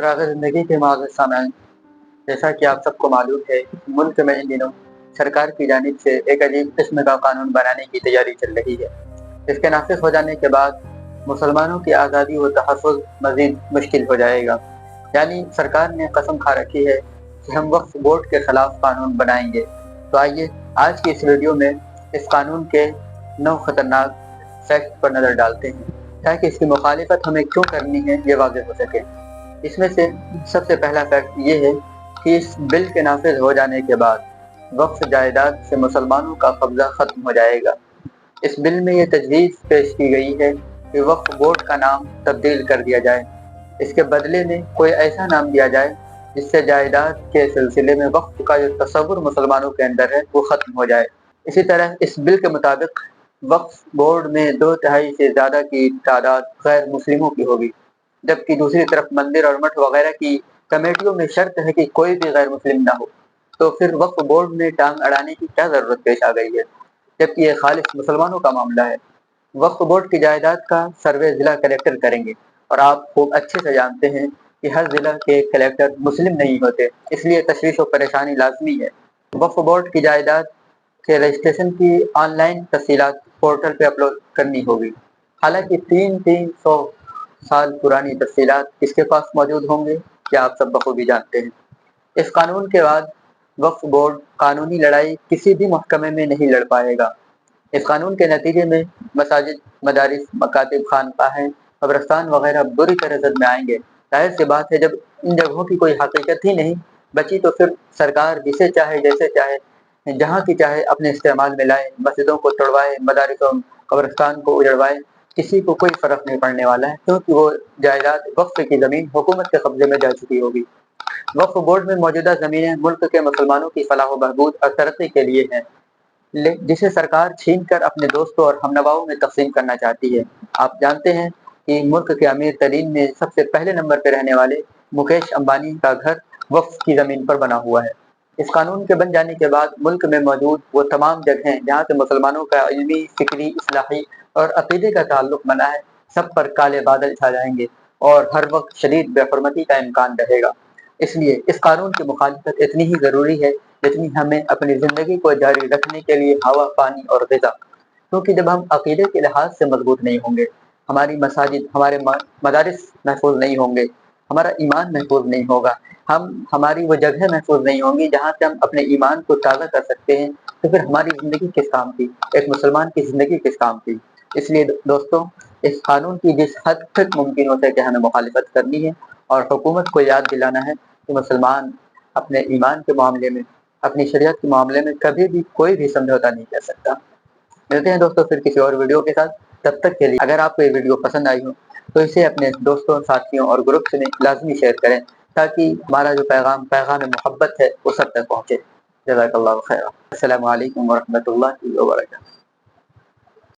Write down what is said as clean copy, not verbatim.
चिराग ज़िंदगी के मुआज़िज़ सामईन, जैसा कि आप सबको मालूम है, मुल्क में इन दिनों सरकार की जानिब से एक अजीब किस्म का कानून बनाने की तैयारी चल रही है। इसके नाफिज हो जाने के बाद मुसलमानों की आज़ादी व तहफ़्फ़ुज़ मज़ीद मुश्किल हो जाएगा। यानी सरकार ने कसम खा रखी है कि हम वक्फ बोर्ड के खिलाफ कानून बनाएंगे। तो आइए आज की इस वीडियो में इस कानून के 9 खतरनाक फैक्ट पर नज़र डालते हैं, ताकि इसकी मुखालिफत हमें क्यों करनी है ये वाज़ेह हो सके। इसमें से सबसे पहला फैक्ट ये है कि इस बिल के नाफिज हो जाने के बाद वक्फ जायदाद से मुसलमानों का कब्जा ख़त्म हो जाएगा। इस बिल में ये तजवीज़ पेश की गई है कि वक्फ बोर्ड का नाम तब्दील कर दिया जाए। इसके बदले में कोई ऐसा नाम दिया जाए जिससे जायदाद के सिलसिले में वक्फ का जो तसव्वुर मुसलमानों के अंदर है वो ख़त्म हो जाए। इसी तरह इस बिल के मुताबिक वक्फ बोर्ड में 2/3 से ज़्यादा की तादाद गैर मुस्लिमों की होगी, जबकि दूसरी तरफ मंदिर और मठ वगैरह की कमेटियों में शर्त है कि कोई भी गैर मुस्लिम ना हो। तो फिर वक्फ बोर्ड में टांग अड़ाने की क्या ज़रूरत पेश आ गई है, जबकि ये खालिस मुसलमानों का मामला है। वक्फ बोर्ड की जायदाद का सर्वे ज़िला कलेक्टर करेंगे, और आप खूब अच्छे से जानते हैं कि हर ज़िला के कलेक्टर मुस्लिम नहीं होते, इसलिए तशवीश व परेशानी लाजमी है। वक्फ बोर्ड की जायदाद के रजिस्ट्रेशन की ऑनलाइन तफसीलात पोर्टल पर अपलोड करनी होगी। हालांकि 300 साल पुरानी तफसीलात किसके पास मौजूद होंगे, क्या आप सब बखूबी जानते हैं। इस कानून के बाद वक्फ बोर्ड कानूनी लड़ाई किसी भी महकमे में नहीं लड़ पाएगा। इस कानून के नतीजे में मसाजिद, मदारिस, मकातिब, खानकाहें, कब्रस्तान वगैरह बुरी तरह जद में आएंगे। जाहिर सी बात है, जब इन जगहों की कोई हकीकत ही नहीं बची तो फिर सरकार जिसे चाहे जैसे चाहे जहाँ की चाहे अपने इस्तेमाल में लाए, मस्जिदों को तोड़वाए, मदारिस और कब्रस्तान को उजड़वाए, किसी को कोई फर्क नहीं पड़ने वाला है, क्योंकि वो जायदाद वक्फ की ज़मीन हुकूमत के कब्जे में जा चुकी होगी। वक्फ बोर्ड में मौजूदा ज़मीनें मुल्क के मुसलमानों की फलाह व बहबूद और तरक्की के लिए हैं, जिसे सरकार छीन कर अपने दोस्तों और हमनवाओं में तकसीम करना चाहती है। आप जानते हैं कि मुल्क के अमीर तरीन में सबसे पहले नंबर पर रहने वाले मुकेश अंबानी का घर वक्फ की ज़मीन पर बना हुआ है। इस कानून के बन जाने के बाद मुल्क में मौजूद वो तमाम जगहें जहाँ से मुसलमानों का इल्मी, फिक्री, इस्लाही और अकीदे का ताल्लुक बना है, सब पर काले बादल छा जाएंगे और हर वक्त शदीद बेहरमती का इम्कान रहेगा। इसलिए इस कानून की मुखालिफत इतनी ही ज़रूरी है जितनी हमें अपनी ज़िंदगी को जारी रखने के लिए हवा, पानी और ग़िज़ा। क्योंकि जब हम अकीदे के लिहाज से मजबूत नहीं होंगे, हमारी मसाजिद, हमारे मदारिस महफूज नहीं होंगे, हमारा ईमान महफूज नहीं होगा, हमारी वो जगह महफूज नहीं होंगी जहाँ से हम अपने ईमान को ताज़ा कर सकते हैं, तो फिर हमारी ज़िंदगी किस काम की, एक मुसलमान की ज़िंदगी किस काम की। इसलिए दोस्तों, इस कानून की जिस हद तक मुमकिन हो सके हमें मुखालिफत करनी है, और हुकूमत को याद दिलाना है कि मुसलमान अपने ईमान के मामले में, अपनी शरीयत के मामले में कभी भी कोई भी समझौता नहीं कर सकता। मिलते हैं दोस्तों फिर किसी और वीडियो के साथ। तब तक के लिए अगर आपको ये वीडियो पसंद आई हो तो इसे अपने दोस्तों, साथियों और ग्रुप्स में लाजमी शेयर करें, ताकि हमारा जो पैगाम मोहब्बत है वो सब तक पहुँचे। जज़ाकल्लाहु खैर। अस्सलामु अलैकुम व रहमतुल्लाहि व बरकातहू।